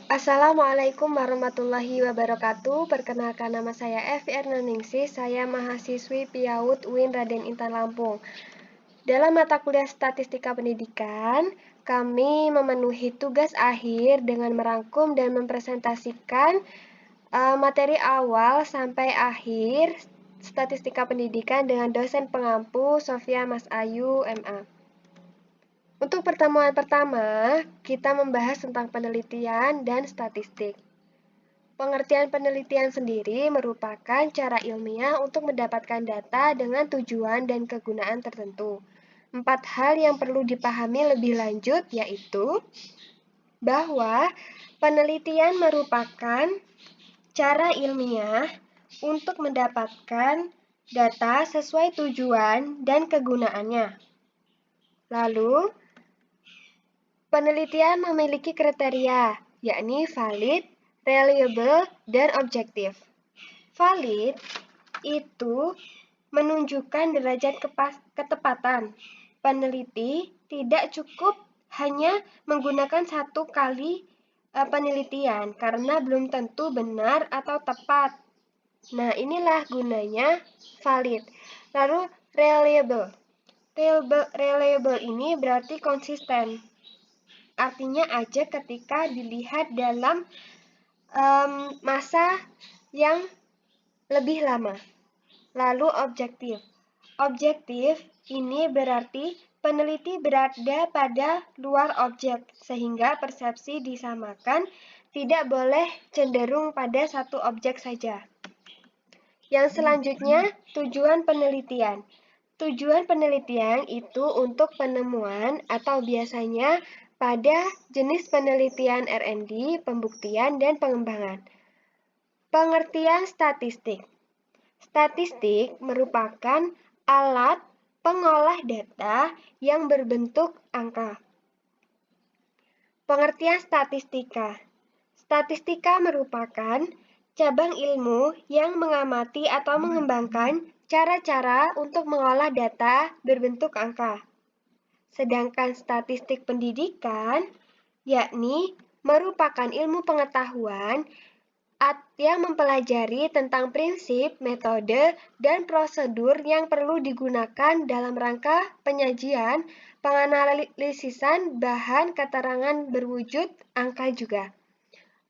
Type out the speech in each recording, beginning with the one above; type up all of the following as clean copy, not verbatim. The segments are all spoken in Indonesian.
Assalamualaikum warahmatullahi wabarakatuh. Perkenalkan, nama saya Evi Ernaningsih. Saya mahasiswi PIAUD UIN Raden Intan Lampung. Dalam mata kuliah Statistika Pendidikan, kami memenuhi tugas akhir dengan merangkum dan mempresentasikan materi awal sampai akhir Statistika Pendidikan dengan dosen pengampu Sofia Mas Ayu MA. Untuk pertemuan pertama, kita membahas tentang penelitian dan statistik. Pengertian penelitian sendiri merupakan cara ilmiah untuk mendapatkan data dengan tujuan dan kegunaan tertentu. 4 hal yang perlu dipahami lebih lanjut yaitu bahwa penelitian merupakan cara ilmiah untuk mendapatkan data sesuai tujuan dan kegunaannya. Lalu, penelitian memiliki kriteria, yakni valid, reliable, dan objektif. Valid itu menunjukkan derajat ketepatan. Peneliti tidak cukup hanya menggunakan satu kali penelitian karena belum tentu benar atau tepat. Nah, inilah gunanya valid. Lalu reliable. Reliable ini berarti konsisten. Artinya aja ketika dilihat dalam masa yang lebih lama. Lalu objektif. Objektif ini berarti peneliti berada pada luar objek, sehingga persepsi disamakan, tidak boleh cenderung pada satu objek saja. Yang selanjutnya, tujuan penelitian. Tujuan penelitian itu untuk penemuan atau biasanya pada jenis penelitian R&D, pembuktian, dan pengembangan. Pengertian statistik. Statistik merupakan alat pengolah data yang berbentuk angka. Pengertian statistika. Statistika merupakan cabang ilmu yang mengamati atau mengembangkan cara-cara untuk mengolah data berbentuk angka. Sedangkan statistik pendidikan, yakni merupakan ilmu pengetahuan yang mempelajari tentang prinsip, metode, dan prosedur yang perlu digunakan dalam rangka penyajian, penganalisisan bahan keterangan berwujud angka juga.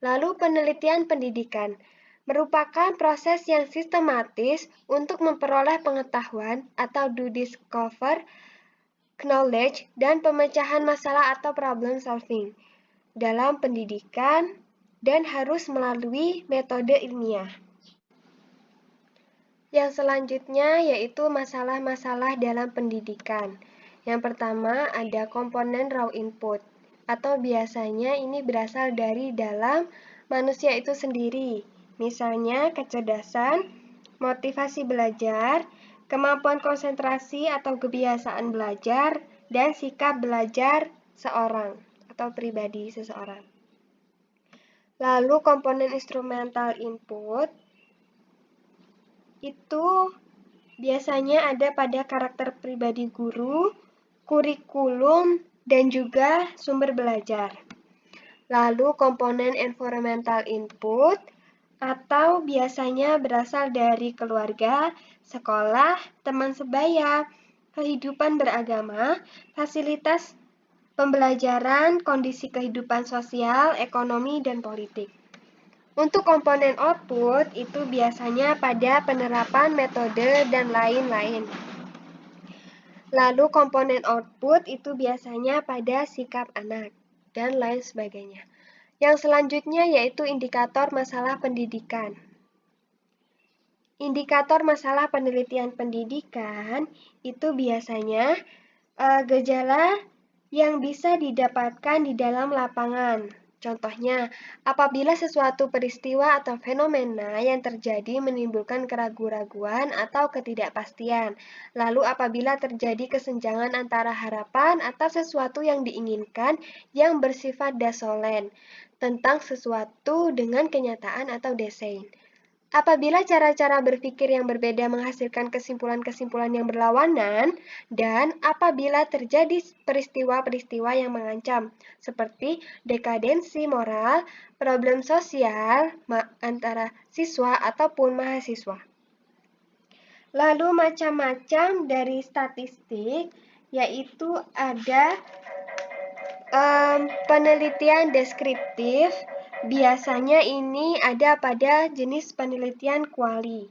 Lalu penelitian pendidikan merupakan proses yang sistematis untuk memperoleh pengetahuan atau to discover knowledge dan pemecahan masalah atau problem solving dalam pendidikan dan harus melalui metode ilmiah. Yang selanjutnya yaitu masalah-masalah dalam pendidikan. Yang pertama ada komponen raw input, atau biasanya ini berasal dari dalam manusia itu sendiri. Misalnya kecerdasan, motivasi belajar, kemampuan konsentrasi atau kebiasaan belajar, dan sikap belajar seorang atau pribadi seseorang. Lalu komponen instrumental input itu biasanya ada pada karakter pribadi guru, kurikulum, dan juga sumber belajar. Lalu komponen environmental input atau biasanya berasal dari keluarga, sekolah, teman sebaya, kehidupan beragama, fasilitas pembelajaran, kondisi kehidupan sosial, ekonomi, dan politik. Untuk komponen output itu biasanya pada penerapan metode dan lain-lain. Lalu komponen output itu biasanya pada sikap anak dan lain sebagainya. Yang selanjutnya yaitu indikator masalah pendidikan. Indikator masalah penelitian pendidikan itu biasanya gejala yang bisa didapatkan di dalam lapangan. Contohnya, apabila sesuatu peristiwa atau fenomena yang terjadi menimbulkan keraguan-raguan atau ketidakpastian. Lalu apabila terjadi kesenjangan antara harapan atau sesuatu yang diinginkan yang bersifat dasolen tentang sesuatu dengan kenyataan atau desain. Apabila cara-cara berpikir yang berbeda menghasilkan kesimpulan-kesimpulan yang berlawanan, dan apabila terjadi peristiwa-peristiwa yang mengancam, seperti dekadensi moral, problem sosial antara siswa ataupun mahasiswa. Lalu macam-macam dari statistik, yaitu ada penelitian deskriptif. Biasanya ini ada pada jenis penelitian kuali.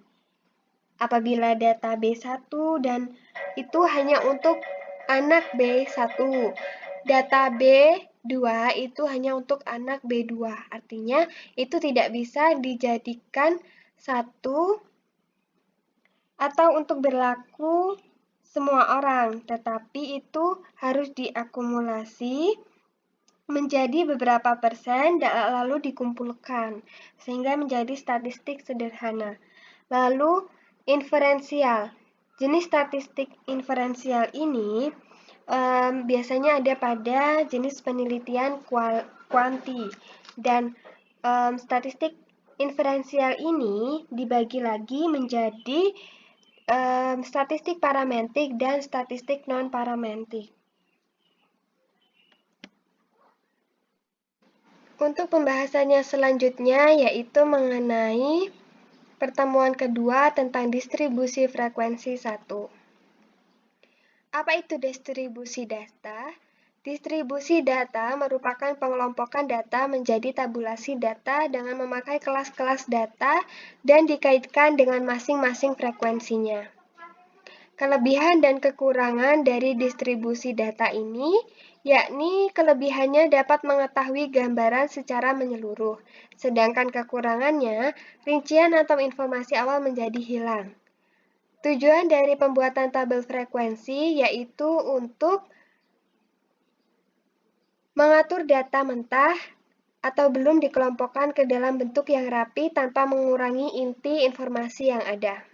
Apabila data B1 dan itu hanya untuk anak B1. Data B2 itu hanya untuk anak B2. Artinya itu tidak bisa dijadikan satu atau untuk berlaku semua orang, tetapi itu harus diakumulasi menjadi beberapa persen lalu dikumpulkan sehingga menjadi statistik sederhana. Lalu inferensial. Jenis statistik inferensial ini biasanya ada pada jenis penelitian kuanti, dan statistik inferensial ini dibagi lagi menjadi statistik parametrik dan statistik non-parametrik. Untuk pembahasannya selanjutnya yaitu mengenai pertemuan kedua tentang distribusi frekuensi 1. Apa itu distribusi data? Distribusi data merupakan pengelompokan data menjadi tabulasi data dengan memakai kelas-kelas data dan dikaitkan dengan masing-masing frekuensinya. Kelebihan dan kekurangan dari distribusi data ini, yakni kelebihannya dapat mengetahui gambaran secara menyeluruh, sedangkan kekurangannya, rincian atau informasi awal menjadi hilang. Tujuan dari pembuatan tabel frekuensi yaitu untuk mengatur data mentah atau belum dikelompokkan ke dalam bentuk yang rapi tanpa mengurangi inti informasi yang ada.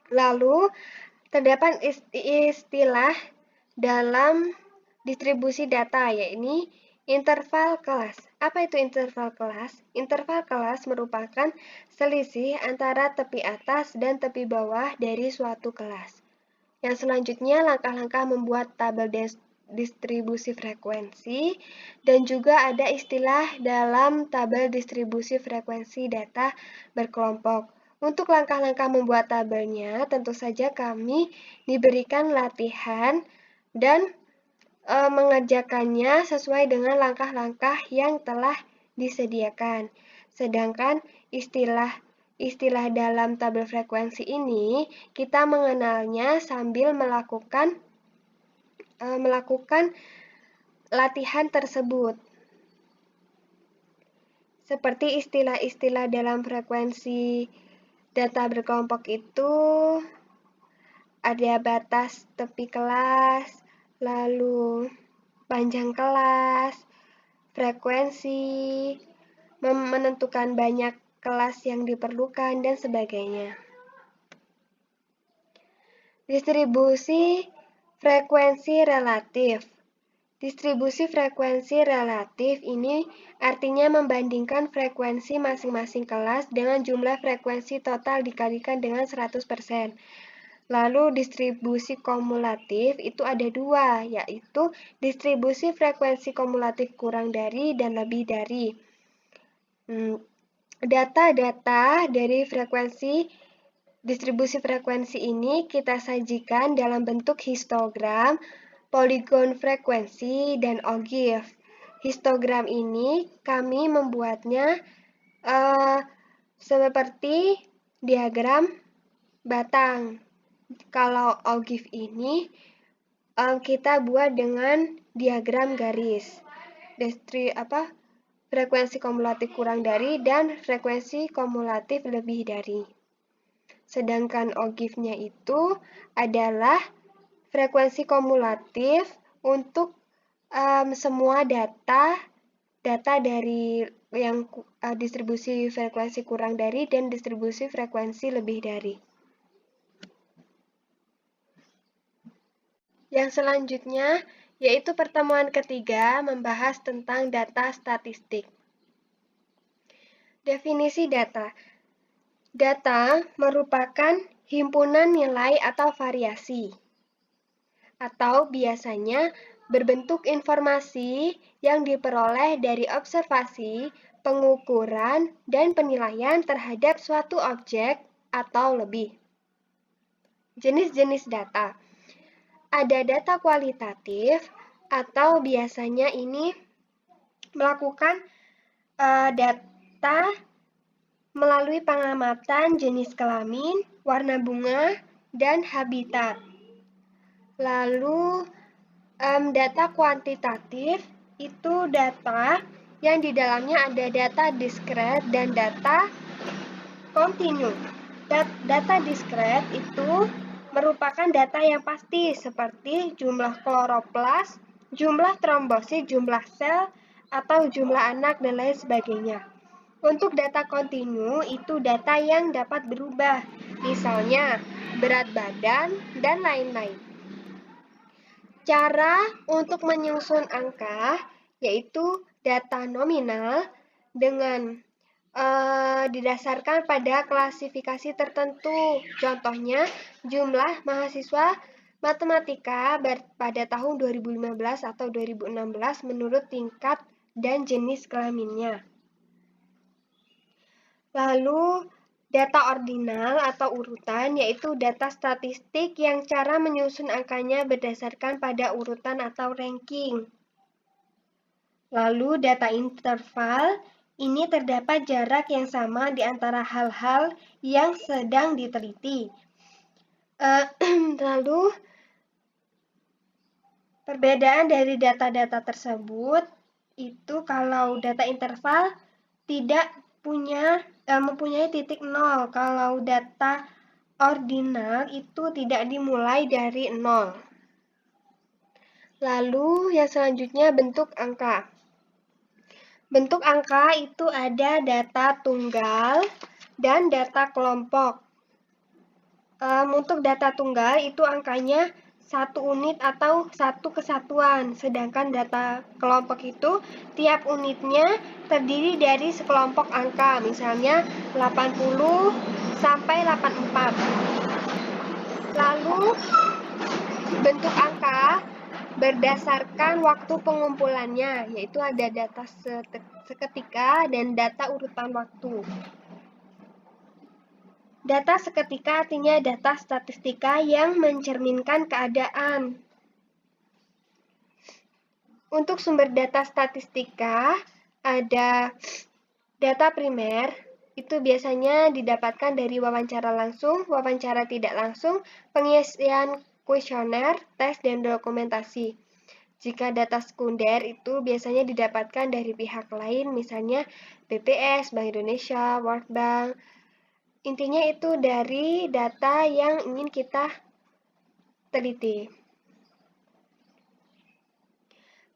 Lalu, terdapat istilah dalam distribusi data, yaitu interval kelas. Apa itu interval kelas? Interval kelas merupakan selisih antara tepi atas dan tepi bawah dari suatu kelas. Yang selanjutnya, langkah-langkah membuat tabel distribusi frekuensi, dan juga ada istilah dalam tabel distribusi frekuensi data berkelompok. Untuk langkah-langkah membuat tabelnya, tentu saja kami diberikan latihan dan mengerjakannya sesuai dengan langkah-langkah yang telah disediakan. Sedangkan istilah dalam tabel frekuensi ini kita mengenalnya sambil melakukan latihan tersebut. Seperti istilah-istilah dalam frekuensi data berkelompok itu ada batas tepi kelas, lalu panjang kelas, frekuensi, menentukan banyak kelas yang diperlukan, dan sebagainya. Distribusi frekuensi relatif. Distribusi frekuensi relatif ini artinya membandingkan frekuensi masing-masing kelas dengan jumlah frekuensi total dikalikan dengan 100%. Lalu distribusi kumulatif itu ada dua, yaitu distribusi frekuensi kumulatif kurang dari dan lebih dari. Data-data dari distribusi frekuensi ini kita sajikan dalam bentuk histogram, poligon frekuensi, dan OGIF. Histogram ini kami membuatnya seperti diagram batang. Kalau OGIF ini kita buat dengan diagram garis. Frekuensi kumulatif kurang dari dan frekuensi kumulatif lebih dari. Sedangkan OGIF-nya itu adalah frekuensi kumulatif untuk semua data dari yang distribusi frekuensi kurang dari dan distribusi frekuensi lebih dari. Yang selanjutnya yaitu pertemuan ketiga membahas tentang data statistik. Definisi data. Data merupakan himpunan nilai atau variasi, atau biasanya berbentuk informasi yang diperoleh dari observasi, pengukuran, dan penilaian terhadap suatu objek atau lebih. Jenis-jenis data. Ada data kualitatif, atau biasanya ini melakukan data melalui pengamatan jenis kelamin, warna bunga, dan habitat. Lalu data kuantitatif itu data yang di dalamnya ada data diskret dan data kontinu. Data diskret itu merupakan data yang pasti seperti jumlah kloroplas, jumlah trombosit, jumlah sel, atau jumlah anak, dan lain sebagainya. Untuk data kontinu itu data yang dapat berubah, misalnya berat badan, dan lain-lain. Cara untuk menyusun angka yaitu data nominal dengan didasarkan pada klasifikasi tertentu. Contohnya, jumlah mahasiswa matematika pada tahun 2015 atau 2016 menurut tingkat dan jenis kelaminnya. Lalu, data ordinal atau urutan yaitu data statistik yang cara menyusun angkanya berdasarkan pada urutan atau ranking. Lalu, data interval. Ini terdapat jarak yang sama di antara hal-hal yang sedang diteliti. Lalu, perbedaan dari data-data tersebut itu kalau data interval tidak mempunyai titik nol. Kalau data ordinal itu tidak dimulai dari nol. Lalu, yang selanjutnya bentuk angka. Bentuk angka itu ada data tunggal dan data kelompok. Untuk data tunggal itu angkanya 1 unit atau 1 kesatuan, sedangkan data kelompok itu tiap unitnya terdiri dari sekelompok angka, misalnya 80 sampai 84. Lalu, bentuk angka berdasarkan waktu pengumpulannya, yaitu ada data seketika dan data urutan waktu. Data seketika artinya data statistika yang mencerminkan keadaan. Untuk sumber data statistika, ada data primer, itu biasanya didapatkan dari wawancara langsung, wawancara tidak langsung, pengisian kuesioner, tes, dan dokumentasi. Jika data sekunder itu biasanya didapatkan dari pihak lain, misalnya BPS, Bank Indonesia, World Bank. Intinya itu dari data yang ingin kita teliti.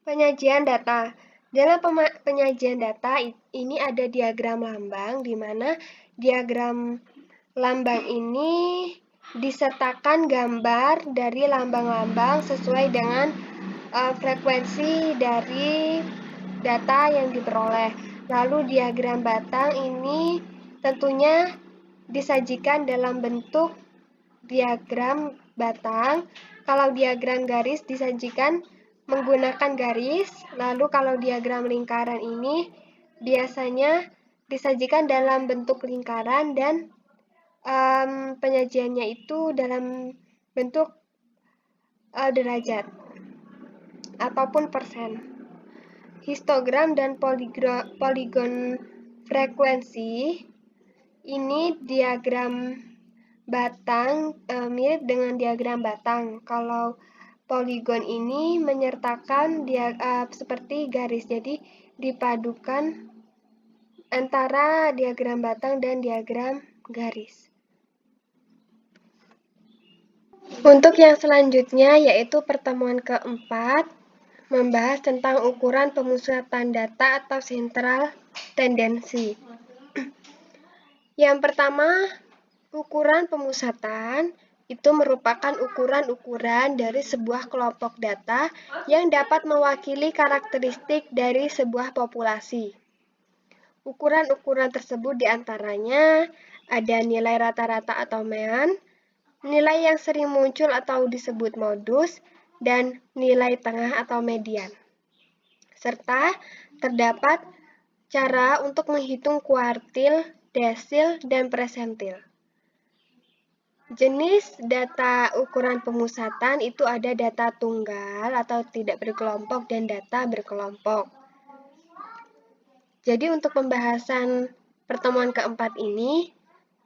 Penyajian data. Dalam penyajian data ini ada diagram lambang, di mana diagram lambang ini disertakan gambar dari lambang-lambang sesuai dengan frekuensi dari data yang diperoleh. Lalu diagram batang ini tentunya disajikan dalam bentuk diagram batang. Kalau diagram garis disajikan menggunakan garis. Lalu kalau diagram lingkaran ini biasanya disajikan dalam bentuk lingkaran dan penyajiannya itu dalam bentuk derajat ataupun persen. Histogram dan poligon frekuensi ini diagram batang mirip dengan diagram batang. Kalau poligon ini menyertakan seperti garis, jadi dipadukan antara diagram batang dan diagram garis. Untuk yang selanjutnya yaitu pertemuan keempat, membahas tentang ukuran pemusatan data atau sentral tendensi. Yang pertama, ukuran pemusatan itu merupakan ukuran-ukuran dari sebuah kelompok data yang dapat mewakili karakteristik dari sebuah populasi. Ukuran-ukuran tersebut diantaranya ada nilai rata-rata atau mean, nilai yang sering muncul atau disebut modus, dan nilai tengah atau median. Serta terdapat cara untuk menghitung kuartil, desil, dan persentil. Jenis data ukuran pemusatan itu ada data tunggal atau tidak berkelompok dan data berkelompok. Jadi untuk pembahasan pertemuan keempat ini,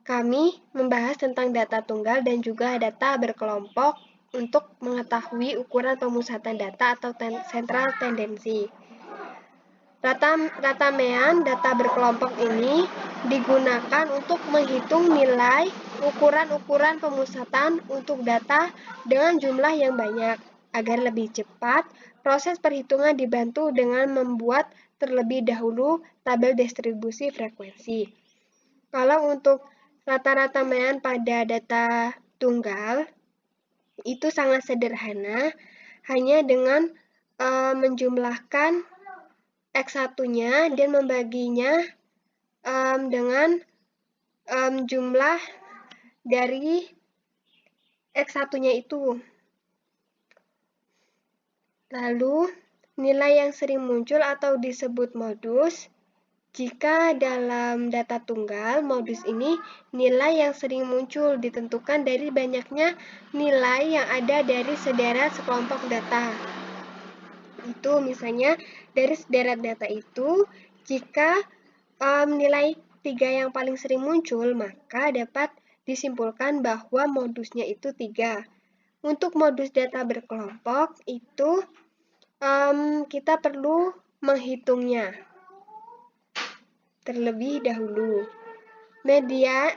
kami membahas tentang data tunggal dan juga data berkelompok untuk mengetahui ukuran pemusatan data atau sentral tendensi. Rata mean data berkelompok ini digunakan untuk menghitung nilai ukuran-ukuran pemusatan untuk data dengan jumlah yang banyak. Agar lebih cepat, proses perhitungan dibantu dengan membuat terlebih dahulu tabel distribusi frekuensi. Kalau untuk rata-rata mean pada data tunggal, itu sangat sederhana, hanya dengan menjumlahkan X1-nya dan membaginya dengan jumlah dari X1-nya itu. Lalu, nilai yang sering muncul atau disebut modus. Jika dalam data tunggal, modus ini nilai yang sering muncul ditentukan dari banyaknya nilai yang ada dari sederet sekelompok data. Itu misalnya dari sederet data itu, jika nilai 3 yang paling sering muncul, maka dapat disimpulkan bahwa modusnya itu 3. Untuk modus data berkelompok itu kita perlu menghitungnya terlebih dahulu. Median,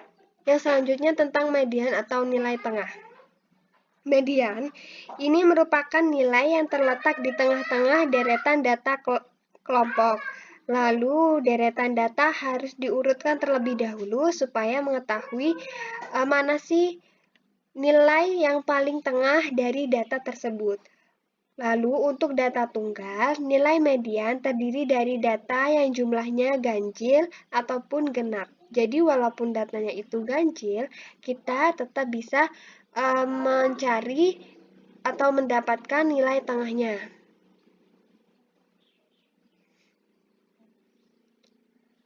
yang selanjutnya tentang median atau nilai tengah. Median ini merupakan nilai yang terletak di tengah-tengah deretan data kelompok. Lalu deretan data harus diurutkan terlebih dahulu supaya mengetahui mana sih nilai yang paling tengah dari data tersebut. Lalu untuk data tunggal, nilai median terdiri dari data yang jumlahnya ganjil ataupun genap. Jadi walaupun datanya itu ganjil, kita tetap bisa mencari atau mendapatkan nilai tengahnya.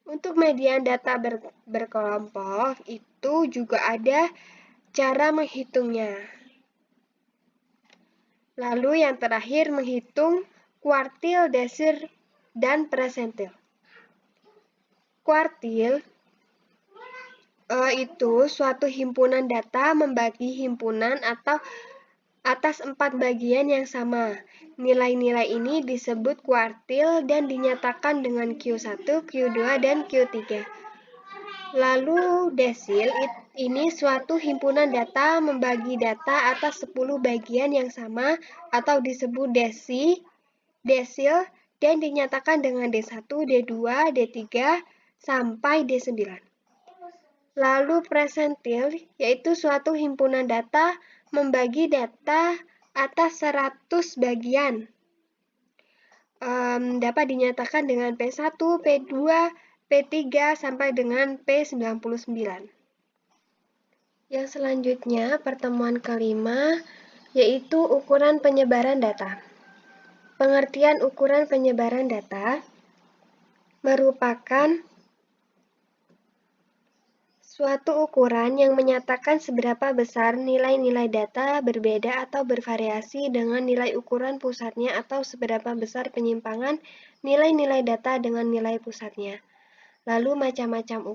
Untuk median data berkelompok itu juga ada cara menghitungnya. Lalu yang terakhir menghitung kuartil, desil, dan persentil. Kuartil itu suatu himpunan data membagi himpunan atau atas 4 bagian yang sama. Nilai-nilai ini disebut kuartil dan dinyatakan dengan Q1, Q2, dan Q3. Lalu desil ini suatu himpunan data membagi data atas 10 bagian yang sama atau disebut desil dan dinyatakan dengan D1, D2, D3, sampai D9. Lalu persentil yaitu suatu himpunan data membagi data atas 100 bagian. Dapat dinyatakan dengan P1, P2, P3, sampai dengan P99. Yang selanjutnya, pertemuan kelima, yaitu ukuran penyebaran data. Pengertian ukuran penyebaran data merupakan suatu ukuran yang menyatakan seberapa besar nilai-nilai data berbeda atau bervariasi dengan nilai ukuran pusatnya atau seberapa besar penyimpangan nilai-nilai data dengan nilai pusatnya. Lalu macam-macam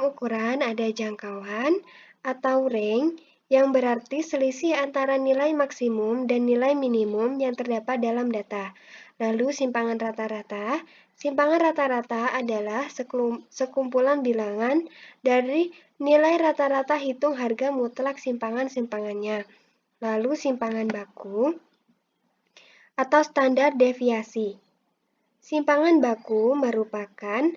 ukuran ada jangkauan atau range yang berarti selisih antara nilai maksimum dan nilai minimum yang terdapat dalam data. Lalu simpangan rata-rata. Simpangan rata-rata adalah sekumpulan bilangan dari nilai rata-rata hitung harga mutlak simpangan-simpangannya. Lalu simpangan baku atau standar deviasi. Simpangan baku merupakan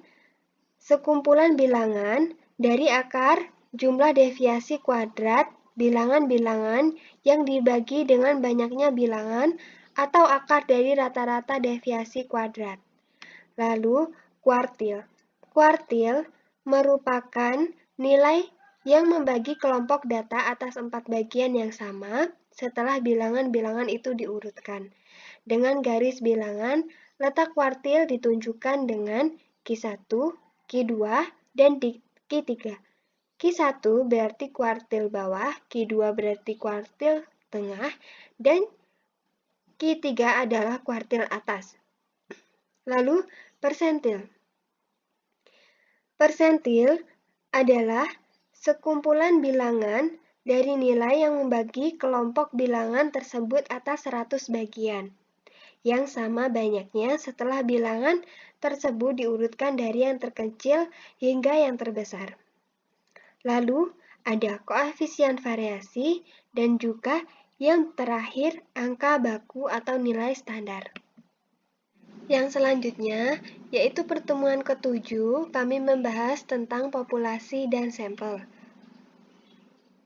sekumpulan bilangan dari akar jumlah deviasi kuadrat bilangan-bilangan yang dibagi dengan banyaknya bilangan atau akar dari rata-rata deviasi kuadrat. Lalu, kuartil. Kuartil merupakan nilai yang membagi kelompok data atas 4 bagian yang sama setelah bilangan-bilangan itu diurutkan. Dengan garis bilangan, letak kuartil ditunjukkan dengan Q1, Q2, dan Q3. Q1 berarti kuartil bawah, Q2 berarti kuartil tengah, dan Q3 adalah kuartil atas. Lalu, persentil. Persentil adalah sekumpulan bilangan dari nilai yang membagi kelompok bilangan tersebut atas 100 bagian, yang sama banyaknya setelah bilangan tersebut diurutkan dari yang terkecil hingga yang terbesar. Lalu, ada koefisien variasi dan juga yang terakhir angka baku atau nilai standar. Yang selanjutnya, yaitu pertemuan ke-7, kami membahas tentang populasi dan sampel.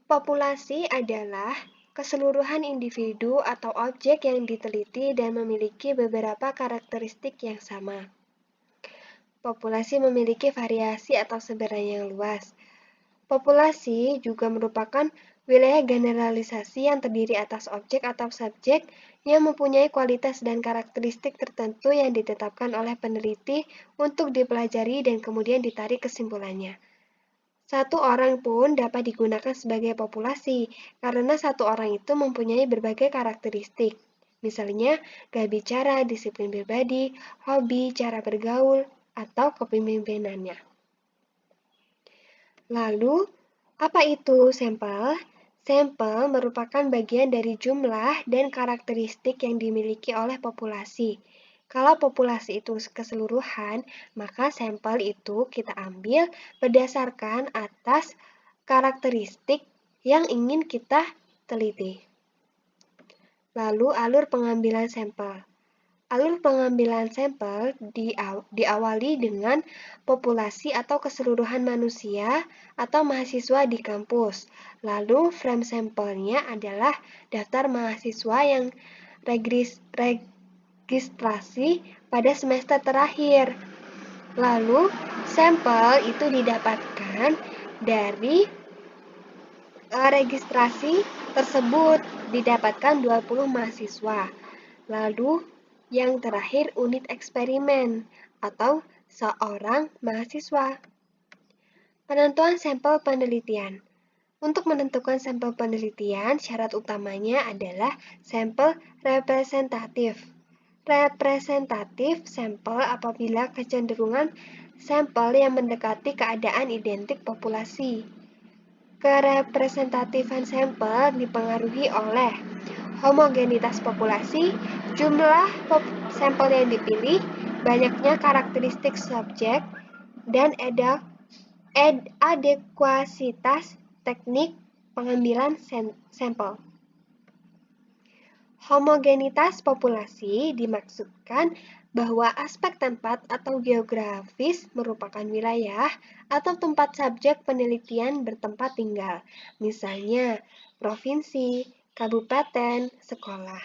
Populasi adalah keseluruhan individu atau objek yang diteliti dan memiliki beberapa karakteristik yang sama. Populasi memiliki variasi atau sebaran yang luas. Populasi juga merupakan wilayah generalisasi yang terdiri atas objek atau subjek yang mempunyai kualitas dan karakteristik tertentu yang ditetapkan oleh peneliti untuk dipelajari dan kemudian ditarik kesimpulannya. Satu orang pun dapat digunakan sebagai populasi, karena satu orang itu mempunyai berbagai karakteristik. Misalnya, gaya bicara, disiplin pribadi, hobi, cara bergaul, atau kepemimpinannya. Lalu, apa itu sampel? Sampel merupakan bagian dari jumlah dan karakteristik yang dimiliki oleh populasi. Kalau populasi itu keseluruhan, maka sampel itu kita ambil berdasarkan atas karakteristik yang ingin kita teliti. Lalu, alur pengambilan sampel. Alur pengambilan sampel diawali dengan populasi atau keseluruhan manusia atau mahasiswa di kampus. Lalu frame sampelnya adalah daftar mahasiswa yang registrasi pada semester terakhir. Lalu sampel itu didapatkan dari registrasi tersebut didapatkan 20 mahasiswa. Lalu yang terakhir, unit eksperimen atau seorang mahasiswa. Penentuan sampel penelitian. Untuk menentukan sampel penelitian, syarat utamanya adalah sampel representatif. Representatif sampel apabila kecenderungan sampel yang mendekati keadaan identik populasi. Kerepresentatifan sampel dipengaruhi oleh homogenitas populasi, jumlah sampel yang dipilih, banyaknya karakteristik subjek, dan adekuasitas teknik pengambilan sampel. Homogenitas populasi dimaksudkan bahwa aspek tempat atau geografis merupakan wilayah atau tempat subjek penelitian bertempat tinggal, misalnya provinsi, kabupaten, sekolah.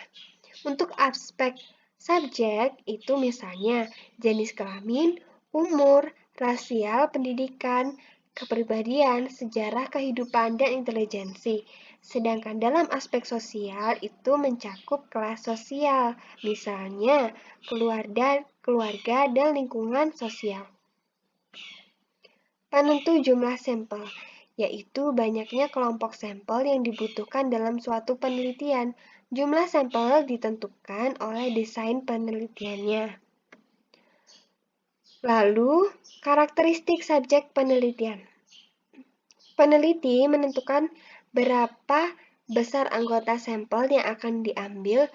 Untuk aspek subjek itu misalnya jenis kelamin, umur, rasial, pendidikan, kepribadian, sejarah kehidupan, dan intelijensi. Sedangkan dalam aspek sosial itu mencakup kelas sosial, misalnya keluarga dan lingkungan sosial. Penentu jumlah sampel, yaitu banyaknya kelompok sampel yang dibutuhkan dalam suatu penelitian. Jumlah sampel ditentukan oleh desain penelitiannya. Lalu, karakteristik subjek penelitian. Peneliti menentukan berapa besar anggota sampel yang akan diambil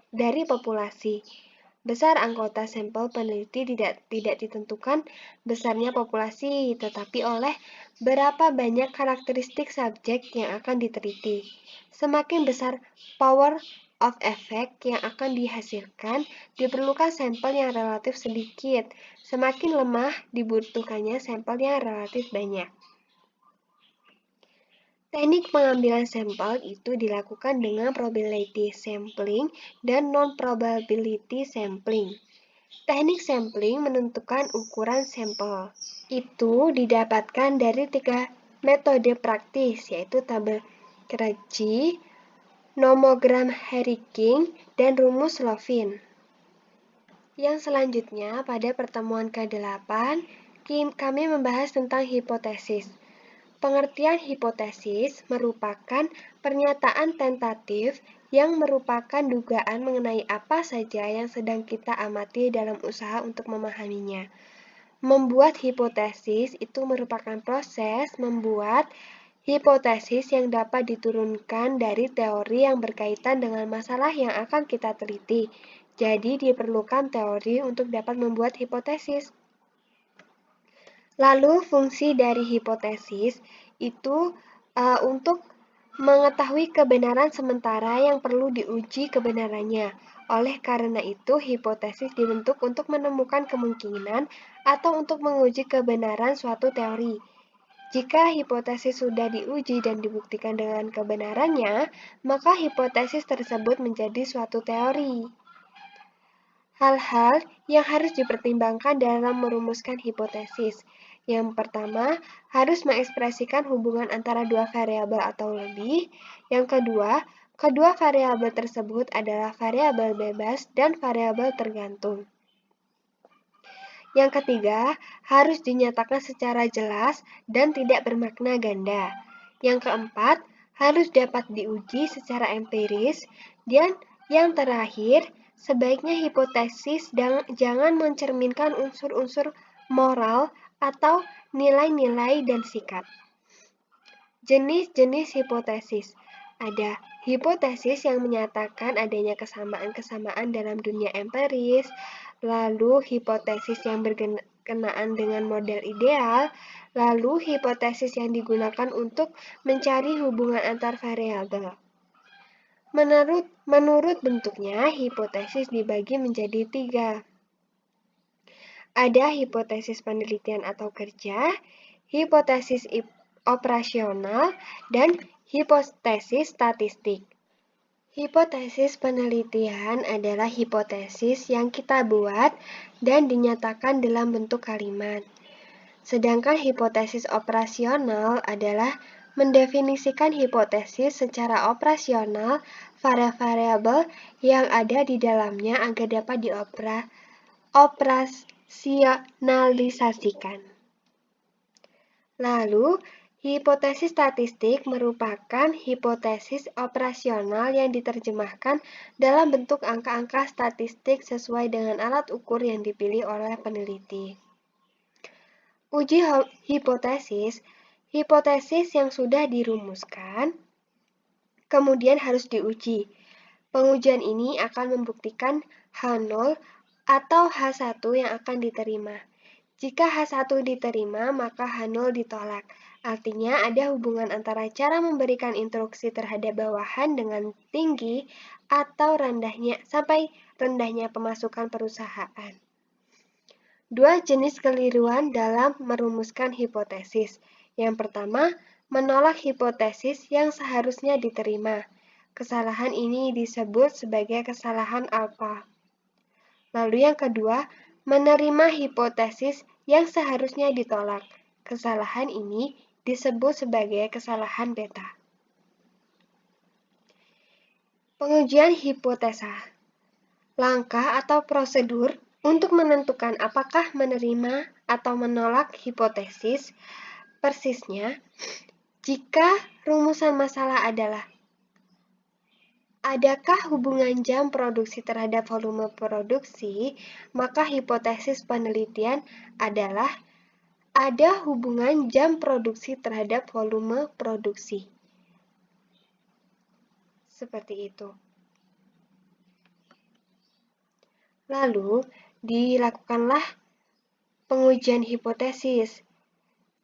dari populasi. Besar anggota sampel peneliti tidak ditentukan besarnya populasi, tetapi oleh berapa banyak karakteristik subjek yang akan diteliti. Semakin besar power of effect yang akan dihasilkan, diperlukan sampel yang relatif sedikit. Semakin lemah, dibutuhkannya sampel yang relatif banyak. Teknik pengambilan sampel itu dilakukan dengan probability sampling dan non-probability sampling. Teknik sampling menentukan ukuran sampel. Itu didapatkan dari 3 metode praktis, yaitu tabel Krejci, nomogram Heriking, dan rumus Lovin. Yang selanjutnya, pada pertemuan ke-8, kami membahas tentang hipotesis. Pengertian hipotesis merupakan pernyataan tentatif yang merupakan dugaan mengenai apa saja yang sedang kita amati dalam usaha untuk memahaminya. Membuat hipotesis itu merupakan proses membuat hipotesis yang dapat diturunkan dari teori yang berkaitan dengan masalah yang akan kita teliti. Jadi diperlukan teori untuk dapat membuat hipotesis. Lalu fungsi dari hipotesis itu untuk mengetahui kebenaran sementara yang perlu diuji kebenarannya. Oleh karena itu, hipotesis dibentuk untuk menemukan kemungkinan atau untuk menguji kebenaran suatu teori. Jika hipotesis sudah diuji dan dibuktikan dengan kebenarannya, maka hipotesis tersebut menjadi suatu teori. Hal-hal yang harus dipertimbangkan dalam merumuskan hipotesis. Yang pertama, harus mengekspresikan hubungan antara dua variabel atau lebih. Yang kedua, kedua variabel tersebut adalah variabel bebas dan variabel tergantung. Yang ketiga, harus dinyatakan secara jelas dan tidak bermakna ganda. Yang keempat, harus dapat diuji secara empiris. Dan yang terakhir, sebaiknya hipotesis jangan mencerminkan unsur-unsur moral atau nilai-nilai dan sikap. Jenis-jenis hipotesis. Ada hipotesis yang menyatakan adanya kesamaan-kesamaan dalam dunia empiris, lalu hipotesis yang berkenaan dengan model ideal, lalu hipotesis yang digunakan untuk mencari hubungan antar variabel. Menurut bentuknya, hipotesis dibagi menjadi 3. Ada hipotesis penelitian atau kerja, hipotesis operasional, dan hipotesis statistik. Hipotesis penelitian adalah hipotesis yang kita buat dan dinyatakan dalam bentuk kalimat. Sedangkan hipotesis operasional adalah mendefinisikan hipotesis secara operasional variabel yang ada di dalamnya agar dapat dioperasionalisasikan. Lalu, hipotesis statistik merupakan hipotesis operasional yang diterjemahkan dalam bentuk angka-angka statistik sesuai dengan alat ukur yang dipilih oleh peneliti. Uji hipotesis. Hipotesis yang sudah dirumuskan kemudian harus diuji. Pengujian ini akan membuktikan H0 atau H1 yang akan diterima. Jika H1 diterima, maka H0 ditolak. Artinya ada hubungan antara cara memberikan instruksi terhadap bawahan dengan tinggi atau sampai rendahnya pemasukan perusahaan. 2 jenis keliruan dalam merumuskan hipotesis. Yang pertama, menolak hipotesis yang seharusnya diterima. Kesalahan ini disebut sebagai kesalahan alfa. Lalu yang kedua, menerima hipotesis yang seharusnya ditolak. Kesalahan ini disebut sebagai kesalahan beta. Pengujian hipotesa. Langkah atau prosedur untuk menentukan apakah menerima atau menolak hipotesis. Persisnya, jika rumusan masalah adalah adakah hubungan jam produksi terhadap volume produksi, maka hipotesis penelitian adalah ada hubungan jam produksi terhadap volume produksi. Seperti itu. Lalu, dilakukanlah pengujian hipotesis.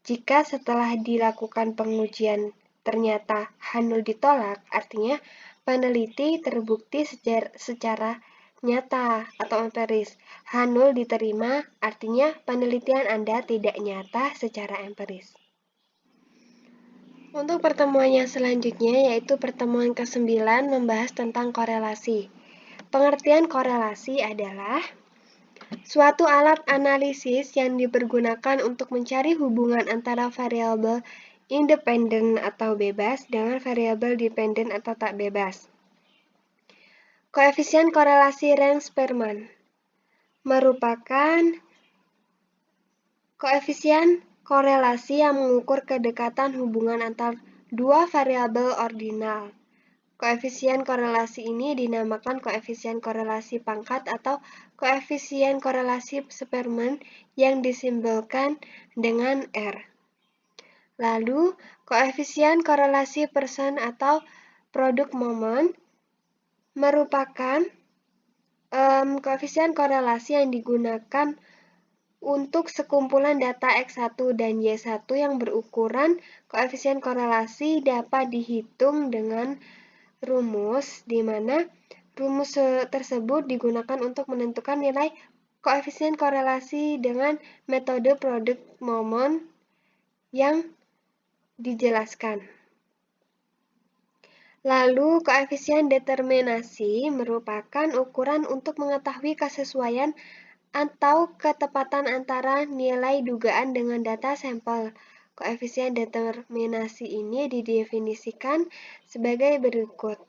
Jika setelah dilakukan pengujian ternyata H0 ditolak, artinya peneliti terbukti secara nyata atau empiris. H0 diterima, artinya penelitian Anda tidak nyata secara empiris. Untuk pertemuan yang selanjutnya, yaitu pertemuan ke-9 membahas tentang korelasi. Pengertian korelasi adalah Suatu alat analisis yang dipergunakan untuk mencari hubungan antara variabel independen atau bebas dengan variabel dependen atau tak bebas. Koefisien korelasi Reng-Spearman merupakan koefisien korelasi yang mengukur kedekatan hubungan antar dua variabel ordinal. Koefisien korelasi ini dinamakan koefisien korelasi pangkat atau koefisien korelasi Spearman yang disimbolkan dengan R. Lalu, koefisien korelasi Pearson atau produk moment merupakan koefisien korelasi yang digunakan untuk sekumpulan data X1 dan Y1 yang berukuran koefisien korelasi dapat dihitung dengan rumus, di mana rumus tersebut digunakan untuk menentukan nilai koefisien korelasi dengan metode produk moment yang dijelaskan. Lalu, koefisien determinasi merupakan ukuran untuk mengetahui kesesuaian atau ketepatan antara nilai dugaan dengan data sampel. Koefisien determinasi ini didefinisikan sebagai berikut,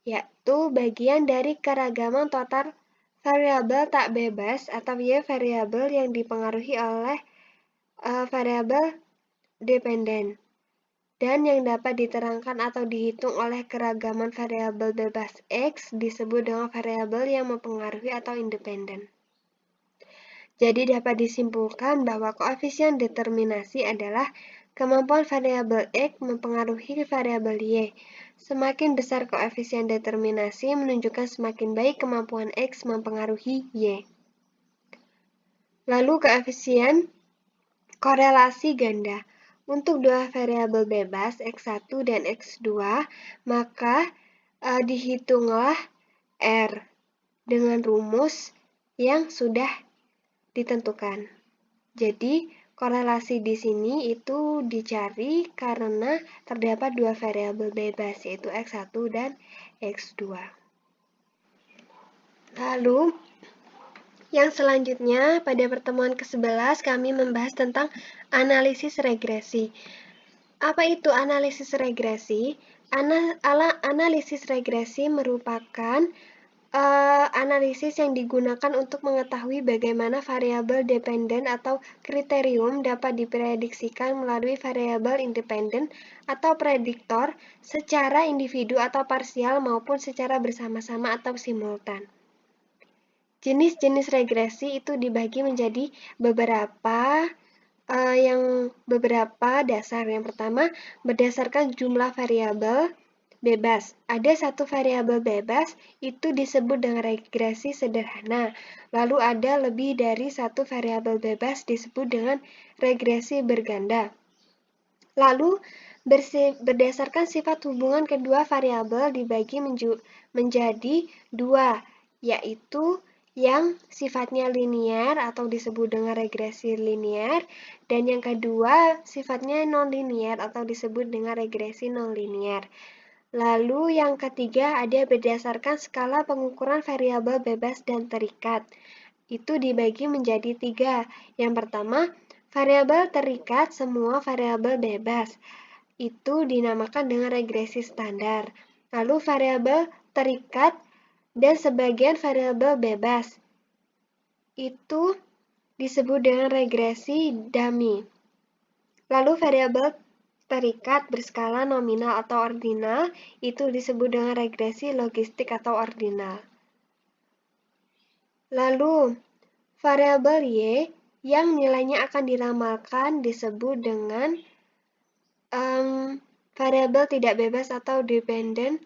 yaitu bagian dari keragaman total variabel tak bebas atau Y variabel yang dipengaruhi oleh variabel dependen, dan yang dapat diterangkan atau dihitung oleh keragaman variabel bebas X disebut dengan variabel yang mempengaruhi atau independen. Jadi dapat disimpulkan bahwa koefisien determinasi adalah kemampuan variabel X mempengaruhi variabel Y. Semakin besar koefisien determinasi menunjukkan semakin baik kemampuan X mempengaruhi Y. Lalu koefisien korelasi ganda. Untuk dua variabel bebas X1 dan X2, maka dihitunglah R dengan rumus yang sudah ditentukan. Jadi, korelasi di sini itu dicari karena terdapat dua variabel bebas, yaitu X1 dan X2. Lalu, yang selanjutnya, pada pertemuan ke-11 kami membahas tentang analisis regresi. Apa itu analisis regresi? Analisis regresi merupakan analisis yang digunakan untuk mengetahui bagaimana variabel dependen atau kriterium dapat diprediksikan melalui variabel independen atau prediktor secara individu atau parsial maupun secara bersama-sama atau simultan. Jenis-jenis regresi itu dibagi menjadi beberapa dasar. Yang pertama, berdasarkan jumlah variabel bebas. Ada satu variabel bebas, itu disebut dengan regresi sederhana. Lalu ada lebih dari satu variabel bebas disebut dengan regresi berganda. Lalu, berdasarkan sifat hubungan kedua variabel dibagi menjadi dua, yaitu yang sifatnya linear atau disebut dengan regresi linear, dan yang kedua sifatnya non-linear atau disebut dengan regresi non-linear. Lalu yang ketiga ada berdasarkan skala pengukuran variabel bebas dan terikat. Itu dibagi menjadi tiga. Yang pertama, variabel terikat semua variabel bebas. Itu dinamakan dengan regresi standar. Lalu variabel terikat dan sebagian variabel bebas. Itu disebut dengan regresi dummy. Lalu variabel terikat berskala nominal atau ordinal itu disebut dengan regresi logistik atau ordinal. Lalu variabel Y yang nilainya akan diramalkan disebut dengan variabel tidak bebas atau dependent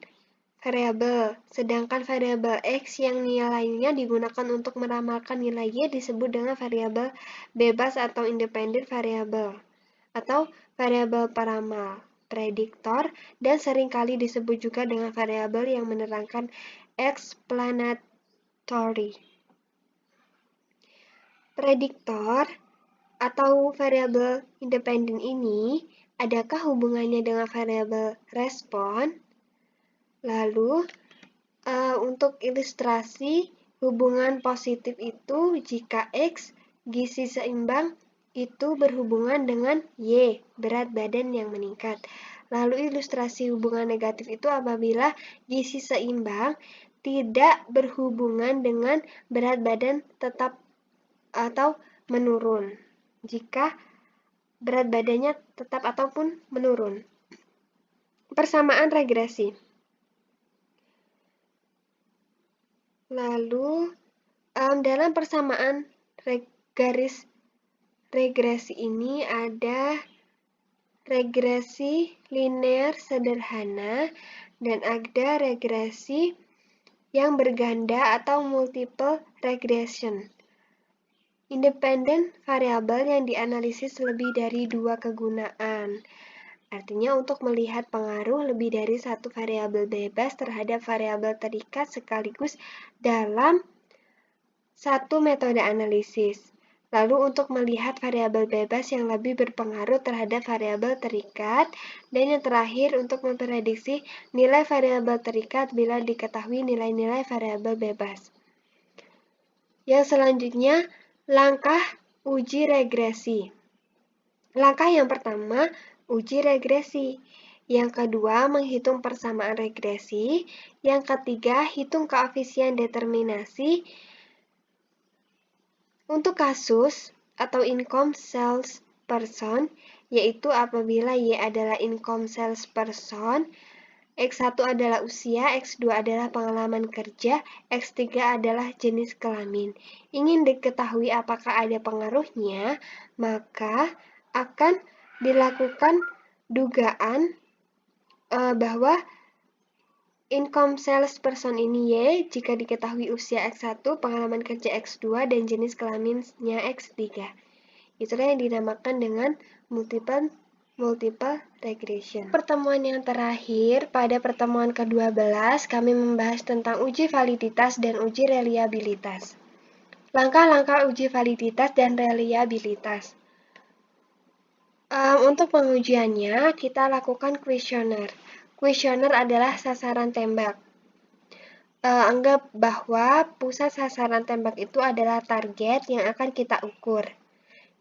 variabel, sedangkan variabel X yang nilainya digunakan untuk meramalkan nilai Y disebut dengan variabel bebas atau independent variabel atau variabel peramal, prediktor, dan seringkali disebut juga dengan variabel yang menerangkan explanatory. Prediktor atau variabel independen ini, adakah hubungannya dengan variabel respon? Lalu, untuk ilustrasi, Hubungan positif itu jika X, gizi seimbang, itu berhubungan dengan Y, berat badan yang meningkat. Lalu ilustrasi hubungan negatif itu apabila gizi seimbang tidak berhubungan dengan berat badan tetap atau menurun. Jika berat badannya tetap ataupun menurun. Persamaan regresi. Lalu, dalam persamaan garis regresi ini ada regresi linear sederhana dan ada regresi yang berganda atau multiple regression. Independen variabel yang dianalisis lebih dari 2 kegunaan. Artinya untuk melihat pengaruh lebih dari satu variabel bebas terhadap variabel terikat sekaligus dalam satu metode analisis. Lalu untuk melihat variabel bebas yang lebih berpengaruh terhadap variabel terikat. Dan yang terakhir untuk memprediksi nilai variabel terikat bila diketahui nilai-nilai variabel bebas. Yang selanjutnya, langkah uji regresi. Langkah yang pertama, uji regresi. Yang kedua, menghitung persamaan regresi. Yang ketiga, hitung koefisien determinasi. Untuk kasus atau income sales person, yaitu apabila Y adalah income sales person, X1 adalah usia, X2 adalah pengalaman kerja, X3 adalah jenis kelamin. Ingin diketahui apakah ada pengaruhnya, maka akan dilakukan dugaan bahwa income sales person ini Y jika diketahui usia X1, pengalaman kerja X2, dan jenis kelaminnya X3. Itulah yang dinamakan dengan multiple regression. Pertemuan yang terakhir, pada pertemuan ke-12, kami membahas tentang uji validitas dan uji reliabilitas. Langkah-langkah uji validitas dan reliabilitas. Untuk pengujiannya, kita lakukan kuesioner. Kuesioner adalah sasaran tembak. Anggap bahwa pusat sasaran tembak itu adalah target yang akan kita ukur.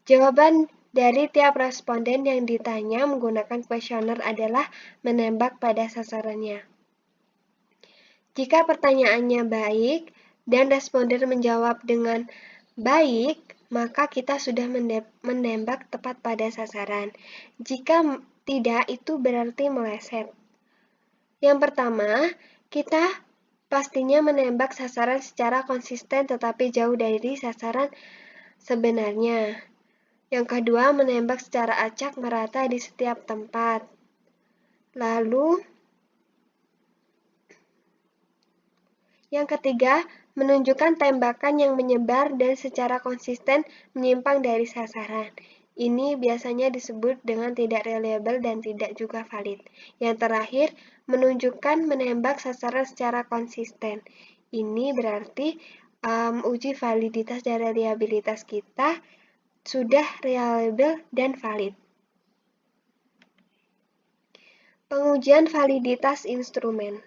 Jawaban dari tiap responden yang ditanya menggunakan kuesioner adalah menembak pada sasarannya. Jika pertanyaannya baik dan responden menjawab dengan baik, maka kita sudah menembak tepat pada sasaran. Jika tidak, itu berarti meleset. Yang pertama, kita pastinya menembak sasaran secara konsisten tetapi jauh dari sasaran sebenarnya. Yang kedua, menembak secara acak merata di setiap tempat. Lalu, yang ketiga, menunjukkan tembakan yang menyebar dan secara konsisten menyimpang dari sasaran. Ini biasanya disebut dengan tidak reliable dan tidak juga valid. Yang terakhir, menunjukkan menembak sasaran secara konsisten. Ini berarti uji validitas dan reliabilitas kita sudah reliable dan valid. Pengujian validitas instrumen.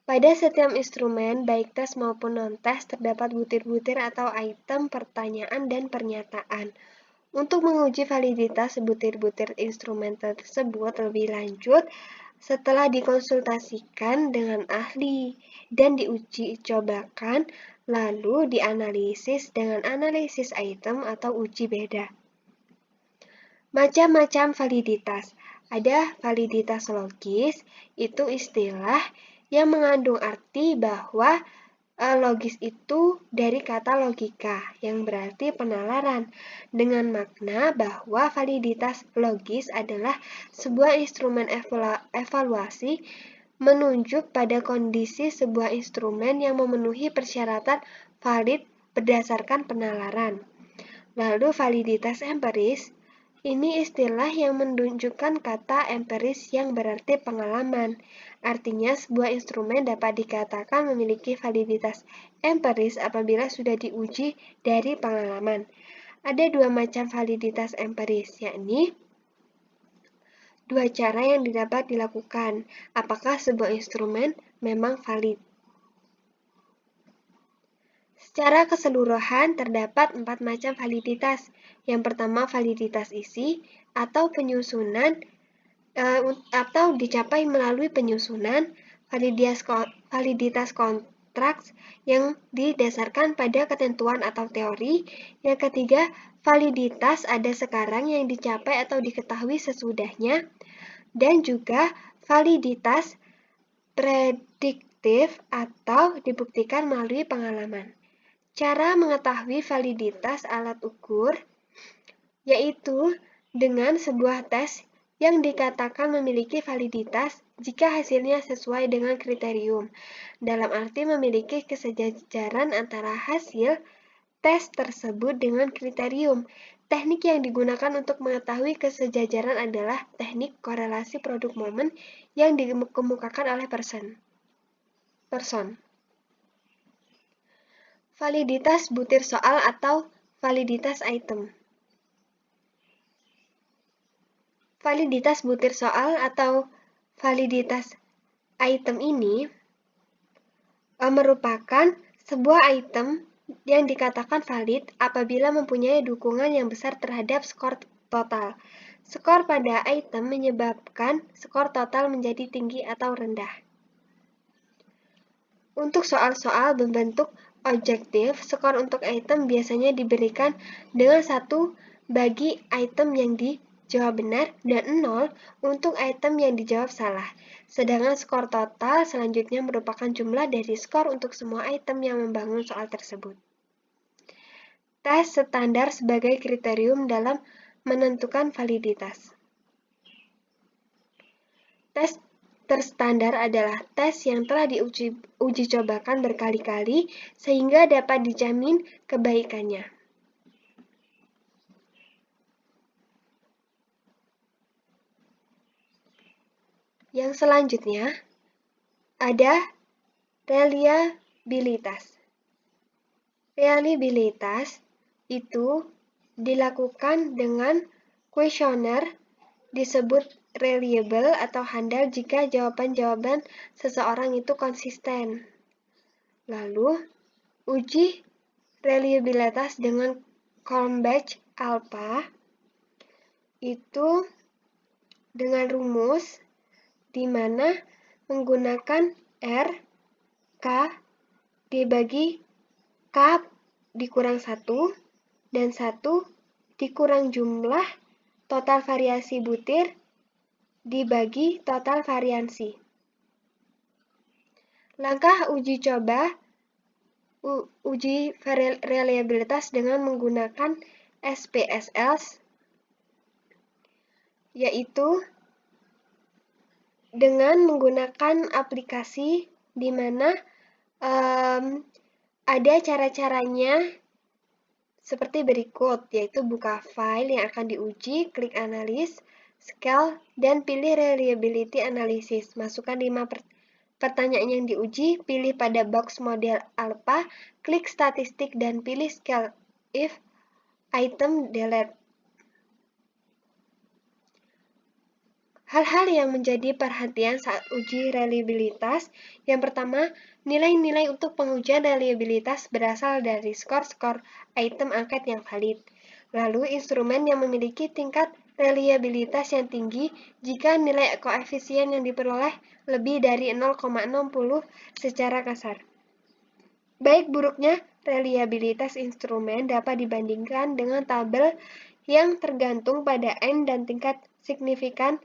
Pada setiap instrumen, baik tes maupun non-tes, terdapat butir-butir atau item pertanyaan dan pernyataan. Untuk menguji validitas butir-butir instrumen tersebut lebih lanjut, setelah dikonsultasikan dengan ahli dan diuji cobakan, lalu dianalisis dengan analisis item atau uji beda. Macam-macam validitas. Ada validitas logis, itu istilah yang mengandung arti bahwa logis itu dari kata logika, yang berarti penalaran, dengan makna bahwa validitas logis adalah sebuah instrumen evaluasi menunjuk pada kondisi sebuah instrumen yang memenuhi persyaratan valid berdasarkan penalaran. Lalu validitas empiris, ini istilah yang menunjukkan kata empiris yang berarti pengalaman. Artinya sebuah instrumen dapat dikatakan memiliki validitas empiris apabila sudah diuji dari pengalaman. Ada dua macam validitas empiris, yakni dua cara yang dapat dilakukan. Apakah sebuah instrumen memang valid? Secara keseluruhan terdapat 4 macam validitas. Yang pertama validitas isi atau penyusunan atau dicapai melalui penyusunan, validitas kontrak yang didasarkan pada ketentuan atau teori. Yang ketiga, validitas ada sekarang yang dicapai atau diketahui sesudahnya. Dan juga validitas prediktif atau dibuktikan melalui pengalaman. Cara mengetahui validitas alat ukur yaitu dengan sebuah tes yang dikatakan memiliki validitas jika hasilnya sesuai dengan kriterium, dalam arti memiliki kesejajaran antara hasil tes tersebut dengan kriterium. Teknik yang digunakan untuk mengetahui kesejajaran adalah teknik korelasi produk momen yang dikemukakan oleh Person. Validitas butir soal atau validitas item. Validitas butir soal atau validitas item ini merupakan sebuah item yang dikatakan valid apabila mempunyai dukungan yang besar terhadap skor total. Skor pada item menyebabkan skor total menjadi tinggi atau rendah. Untuk soal-soal berbentuk objektif, skor untuk item biasanya diberikan dengan 1 bagi item yang dijawab benar dan 0 untuk item yang dijawab salah. Sedangkan skor total selanjutnya merupakan jumlah dari skor untuk semua item yang membangun soal tersebut. Tes standar sebagai kriterium dalam menentukan validitas. Tes terstandar adalah tes yang telah diuji cobakan berkali-kali sehingga dapat dijamin kebaikannya. Yang selanjutnya ada reliabilitas. Reliabilitas itu dilakukan dengan kuesioner disebut reliable atau handal jika jawaban-jawaban seseorang itu konsisten. Lalu, uji reliabilitas dengan Cronbach alpha itu dengan rumus di mana menggunakan R, K dibagi K dikurang 1 dan 1 dikurang jumlah total variasi butir dibagi total variansi. Langkah uji coba uji reliabilitas dengan menggunakan SPSS yaitu dengan menggunakan aplikasi di mana ada cara-caranya seperti berikut, yaitu buka file yang akan diuji, klik analis, scale, dan pilih reliability analysis. Masukkan 5 pertanyaan yang diuji, pilih pada box model alpha, klik statistik, dan pilih scale if item delete. Hal-hal yang menjadi perhatian saat uji reliabilitas. Yang pertama, nilai-nilai untuk pengujian reliabilitas berasal dari skor-skor item angket yang valid. Lalu, instrumen yang memiliki tingkat reliabilitas yang tinggi jika nilai koefisien yang diperoleh lebih dari 0,60 secara kasar. Baik buruknya reliabilitas instrumen dapat dibandingkan dengan tabel yang tergantung pada N dan tingkat signifikan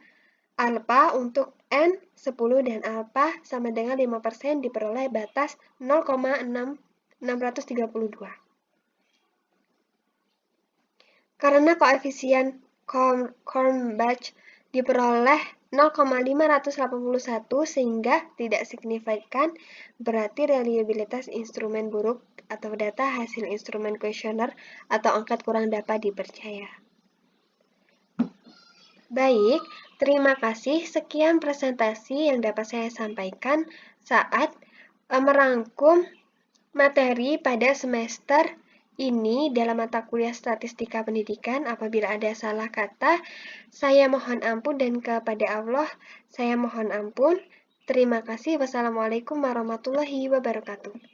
alpha untuk N 10 dan alpha sama dengan 5% diperoleh batas 0,632. Karena koefisien Cronbach diperoleh 0,581 sehingga tidak signifikan, berarti reliabilitas instrumen buruk atau data hasil instrumen kuesioner atau angket kurang dapat dipercaya. Baik, terima kasih. Sekian presentasi yang dapat saya sampaikan saat merangkum materi pada semester ini dalam mata kuliah Statistika Pendidikan. Apabila ada salah kata, saya mohon ampun dan kepada Allah, saya mohon ampun. Terima kasih. Wassalamualaikum warahmatullahi wabarakatuh.